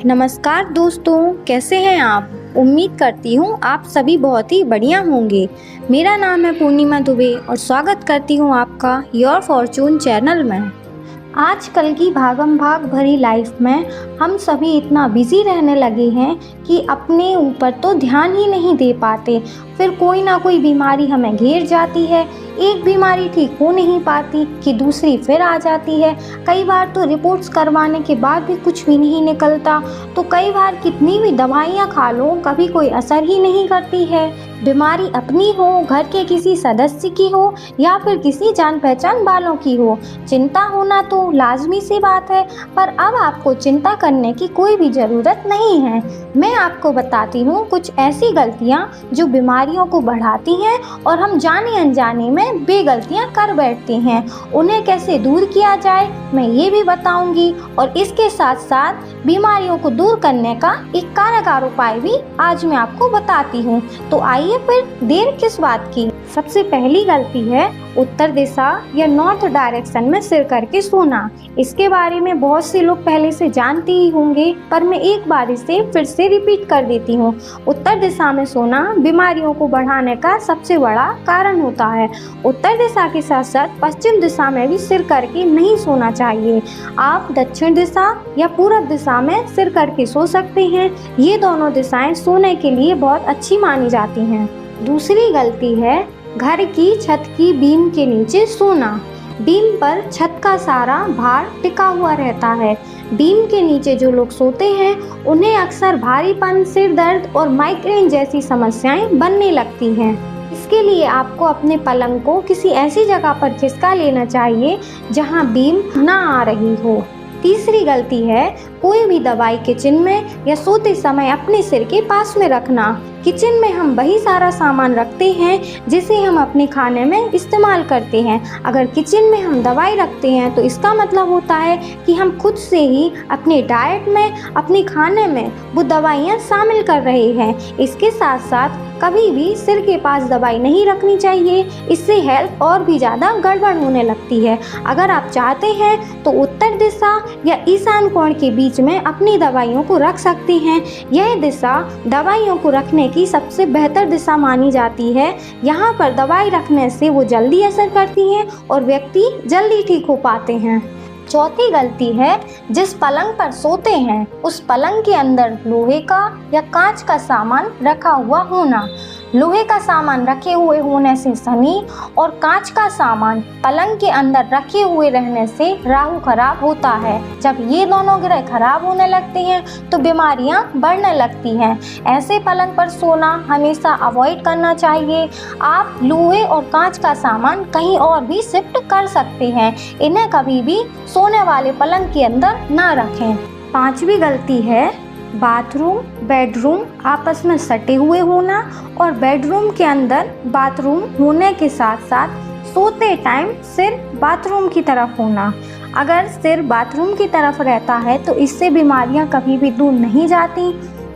नमस्कार दोस्तों, कैसे हैं आप। उम्मीद करती हूँ आप सभी बहुत ही बढ़िया होंगे। मेरा नाम है पूर्णिमा दुबे और स्वागत करती हूँ आपका योर फॉर्चून चैनल में। आजकल की भागम भाग भरी लाइफ में हम सभी इतना बिजी रहने लगे हैं कि अपने ऊपर तो ध्यान ही नहीं दे पाते। फिर कोई ना कोई बीमारी हमें घेर जाती है। एक बीमारी ठीक हो नहीं पाती कि दूसरी फिर आ जाती है। कई बार तो रिपोर्ट्स करवाने के बाद भी कुछ भी नहीं निकलता। तो कई बार कितनी भी दवाइयाँ खा लो, कभी कोई असर ही नहीं करती है। बीमारी अपनी हो, घर के किसी सदस्य की हो या फिर किसी जान पहचान वालों की हो, चिंता होना तो लाजमी सी बात है। पर अब आपको चिंता करने की कोई भी ज़रूरत नहीं है। मैं आपको बताती हूँ कुछ ऐसी गलतियाँ जो बीमारियों को बढ़ाती हैं और हम जाने अनजाने में बेगलतियाँ कर बैठते हैं। उन्हें कैसे दूर किया जाए मैं ये भी बताऊंगी और इसके साथ साथ बीमारियों को दूर करने का एक कारगर उपाय भी आज मैं आपको बताती हूँ। तो आइए फिर देर किस बात की। सबसे पहली गलती है उत्तर दिशा या नॉर्थ डायरेक्शन में सिर करके सोना। इसके बारे में बहुत से लोग पहले से जानते ही होंगे, पर मैं एक बार इसे फिर से रिपीट कर देती हूँ। उत्तर दिशा में सोना बीमारियों को बढ़ाने का सबसे बड़ा कारण होता है। उत्तर दिशा के साथ साथ पश्चिम दिशा में भी सिर करके नहीं सोना चाहिए। आप दक्षिण दिशा या पूरब दिशा में सिर करके सो सकते हैं। ये दोनों दिशाएं सोने के लिए बहुत अच्छी मानी जाती हैं। दूसरी गलती है घर की छत की बीम के नीचे सोना। बीम पर छत का सारा भार टिका हुआ रहता है। बीम के नीचे जो लोग सोते हैं उन्हें अक्सर भारीपन, सिर दर्द और माइग्रेन जैसी समस्याएं बनने लगती हैं। इसके लिए आपको अपने पलंग को किसी ऐसी जगह पर खिसका लेना चाहिए जहां बीम ना आ रही हो। तीसरी गलती है कोई भी दवाई किचन में या सोते समय अपने सिर के पास में रखना। किचन में हम वही सारा सामान रखते हैं जिसे हम अपने खाने में इस्तेमाल करते हैं। अगर किचन में हम दवाई रखते हैं तो इसका मतलब होता है कि हम खुद से ही अपने डाइट में, अपने खाने में वो दवाइयाँ शामिल कर रहे हैं। इसके साथ साथ कभी भी सिर के पास दवाई नहीं रखनी चाहिए। इससे हेल्थ और भी ज़्यादा गड़बड़ होने लगती है। अगर आप चाहते हैं तो उत्तर दिशा या ईशान कोण के बीच में अपनी दवाइयों को रख सकते हैं। यह दिशा दवाइयों को रखने की सबसे बेहतर दिशा मानी जाती है। यहाँ पर दवाई रखने से वो जल्दी असर करती हैं और व्यक्ति जल्दी ठीक हो पाते हैं। चौथी गलती है जिस पलंग पर सोते हैं उस पलंग के अंदर लोहे का या कांच का सामान रखा हुआ होना। लोहे का सामान रखे हुए होने से शनि और कांच का सामान पलंग के अंदर रखे हुए रहने से राहु खराब होता है। जब ये दोनों ग्रह खराब होने लगते हैं तो बीमारियां बढ़ने लगती हैं। ऐसे पलंग पर सोना हमेशा अवॉइड करना चाहिए। आप लोहे और कांच का सामान कहीं और भी शिफ्ट कर सकते हैं। इन्हें कभी भी सोने वाले पलंग के अंदर ना रखें। पांचवी गलती है बाथरूम, बेडरूम आपस में सटे हुए होना और बेडरूम के अंदर बाथरूम होने के साथ साथ सोते टाइम सिर बाथरूम की तरफ होना। अगर सिर बाथरूम की तरफ रहता है तो इससे बीमारियां कभी भी दूर नहीं जाती।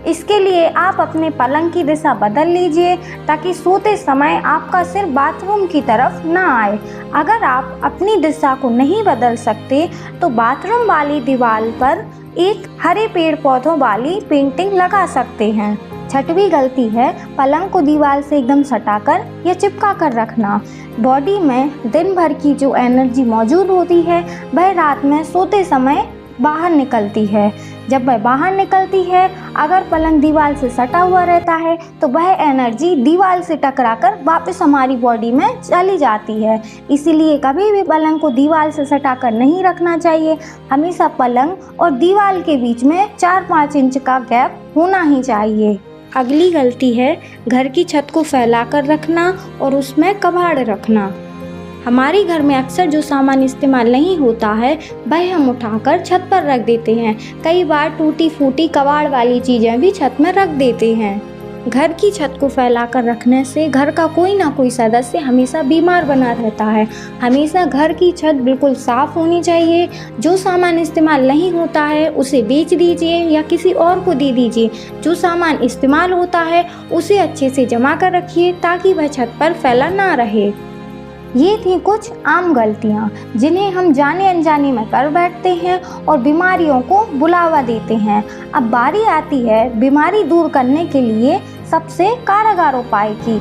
इसके लिए आप अपने पलंग की दिशा बदल लीजिए ताकि सोते समय आपका सिर बाथरूम की तरफ ना आए। अगर आप अपनी दिशा को नहीं बदल सकते तो बाथरूम वाली दीवार पर एक हरे पेड़ पौधों वाली पेंटिंग लगा सकते हैं। छठवीं गलती है पलंग को दीवार से एकदम सटाकर या चिपका कर रखना। बॉडी में दिन भर की जो एनर्जी मौजूद होती है वह रात में सोते समय बाहर निकलती है। जब वह बाहर निकलती है, अगर पलंग दीवार से सटा हुआ रहता है तो वह एनर्जी दीवार से टकराकर वापस हमारी बॉडी में चली जाती है। इसीलिए कभी भी पलंग को दीवार से सटाकर नहीं रखना चाहिए। हमेशा पलंग और दीवार के बीच में 4-5 इंच का गैप होना ही चाहिए। अगली गलती है घर की छत को फैलाकर रखना और उसमें कबाड़ रखना। हमारे घर में अक्सर जो सामान इस्तेमाल नहीं होता है वह हम उठाकर छत पर रख देते हैं। कई बार टूटी फूटी कबाड़ वाली चीज़ें भी छत में रख देते हैं। घर की छत को फैलाकर रखने से घर का कोई ना कोई सदस्य हमेशा बीमार बना रहता है। हमेशा घर की छत बिल्कुल साफ होनी चाहिए। जो सामान इस्तेमाल नहीं होता है उसे बेच दीजिए या किसी और को दे दीजिए। जो सामान इस्तेमाल होता है उसे अच्छे से जमा कर रखिए ताकि वह छत पर फैला ना रहे। ये थी कुछ आम गलतियाँ जिन्हें हम जाने अनजाने में कर बैठते हैं और बीमारियों को बुलावा देते हैं। अब बारी आती है बीमारी दूर करने के लिए सबसे कारगर उपाय की।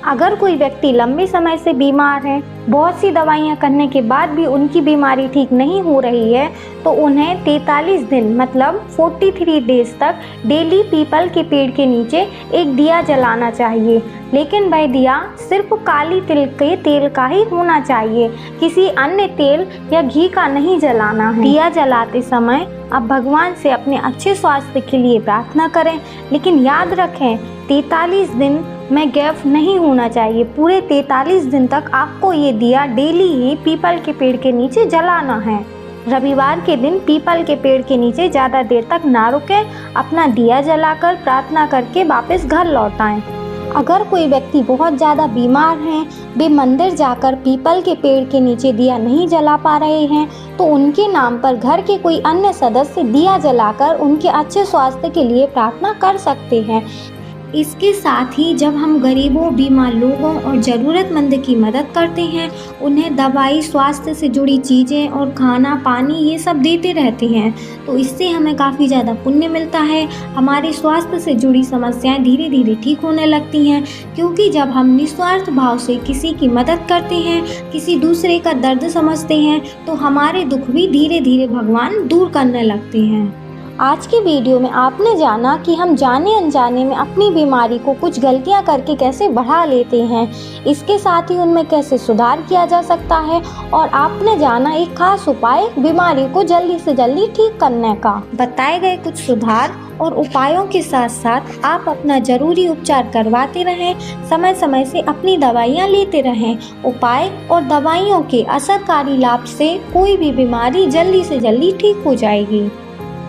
अगर कोई व्यक्ति लंबे समय से बीमार है, बहुत सी दवाइयाँ करने के बाद भी उनकी बीमारी ठीक नहीं हो रही है, तो उन्हें 43 दिन मतलब 43 डेज तक डेली पीपल के पेड़ के नीचे एक दिया जलाना चाहिए। लेकिन वह दिया सिर्फ काली तिल के तेल का ही होना चाहिए, किसी अन्य तेल या घी का नहीं जलाना है। दिया जलाते समय आप भगवान से अपने अच्छे स्वास्थ्य के लिए प्रार्थना करें, लेकिन याद रखें 43 दिन में गैप नहीं होना चाहिए। पूरे 43 दिन तक आपको ये दिया डेली ही पीपल के पेड़ के नीचे जलाना है। रविवार के दिन पीपल के पेड़ के नीचे ज़्यादा देर तक ना रुकें, अपना दिया जलाकर प्रार्थना करके वापस घर लौट आएं। अगर कोई व्यक्ति बहुत ज़्यादा बीमार हैं, वे मंदिर जाकर पीपल के पेड़ के नीचे दिया नहीं जला पा रहे हैं, तो उनके नाम पर घर के कोई अन्य सदस्य दिया जलाकर उनके अच्छे स्वास्थ्य के लिए प्रार्थना कर सकते हैं। इसके साथ ही जब हम गरीबों, बीमार लोगों और ज़रूरतमंद की मदद करते हैं, उन्हें दवाई, स्वास्थ्य से जुड़ी चीज़ें और खाना, पानी ये सब देते रहते हैं, तो इससे हमें काफ़ी ज़्यादा पुण्य मिलता है। हमारे स्वास्थ्य से जुड़ी समस्याएं धीरे धीरे ठीक होने लगती हैं, क्योंकि जब हम निस्वार्थ भाव से किसी की मदद करते हैं, किसी दूसरे का दर्द समझते हैं, तो हमारे दुख भी धीरे धीरे भगवान दूर करने लगते हैं। आज की वीडियो में आपने जाना कि हम जाने अनजाने में अपनी बीमारी को कुछ गलतियां करके कैसे बढ़ा लेते हैं, इसके साथ ही उनमें कैसे सुधार किया जा सकता है, और आपने जाना एक खास उपाय बीमारी को जल्दी से जल्दी ठीक करने का। बताए गए कुछ सुधार और उपायों के साथ साथ आप अपना जरूरी उपचार करवाते रहें, समय समय से अपनी दवाइयाँ लेते रहें। उपाय और दवाइयों के असरकारी लाभ से कोई भी बीमारी जल्दी से जल्दी ठीक हो जाएगी।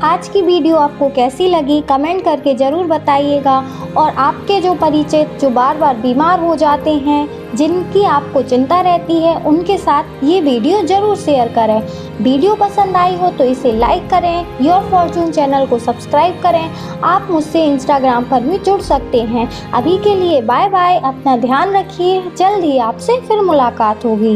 आज की वीडियो आपको कैसी लगी कमेंट करके ज़रूर बताइएगा, और आपके जो परिचित जो बार बार बीमार हो जाते हैं, जिनकी आपको चिंता रहती है, उनके साथ ये वीडियो ज़रूर शेयर करें। वीडियो पसंद आई हो तो इसे लाइक करें, योर फॉर्चून चैनल को सब्सक्राइब करें। आप मुझसे इंस्टाग्राम पर भी जुड़ सकते हैं। अभी के लिए बाय बाय, अपना ध्यान रखिए, जल्द ही आपसे फिर मुलाकात होगी।